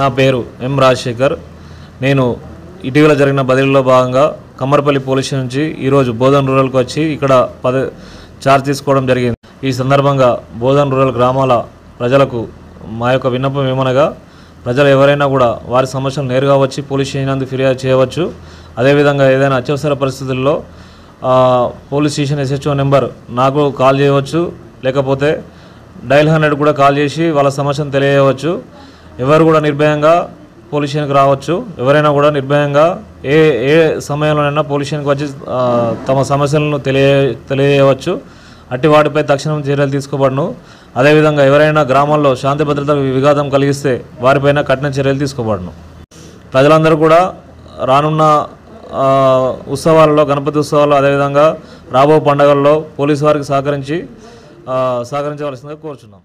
నా పేరు ఎం రాజశేఖర్. నేను ఇటీవల జరిగిన బదిలీలో భాగంగా కమ్మర్పల్లి పోలీస్ నుంచి ఈరోజు బోధన్ రూరల్కి వచ్చి ఇక్కడ చార్జ్ తీసుకోవడం జరిగింది. ఈ సందర్భంగా బోధన్ రూరల్ గ్రామాల ప్రజలకు మా యొక్క విన్నపం ఏమనగా, ప్రజలు ఎవరైనా కూడా వారి సమస్యలు నేరుగా వచ్చి పోలీస్ స్టేషన్ ఫిర్యాదు చేయవచ్చు. అదేవిధంగా ఏదైనా అత్యవసర పరిస్థితుల్లో పోలీస్ స్టేషన్ SHO నెంబర్ నాకు కాల్ చేయవచ్చు, లేకపోతే డయల్ 100 కూడా కాల్ చేసి వాళ్ళ సమస్యను తెలియవచ్చు. ఎవరు కూడా నిర్భయంగా పోలీస్ స్టేషన్కి రావచ్చు. ఎవరైనా కూడా నిర్భయంగా ఏ సమయంలోనైనా పోలీస్ స్టేషన్కి వచ్చి తమ సమస్యలను తెలియవచ్చు. అట్టి వాటిపై తక్షణం చర్యలు తీసుకోబడను. అదేవిధంగా ఎవరైనా గ్రామాల్లో శాంతి భద్రత విఘాతం కలిగిస్తే వారిపైన కఠిన చర్యలు తీసుకోబడను. ప్రజలందరూ కూడా రానున్న ఉత్సవాలలో, గణపతి ఉత్సవాల్లో, అదేవిధంగా రాబో పండుగల్లో పోలీసు వారికి సహకరించవలసిందిగా కోరుచున్నాం.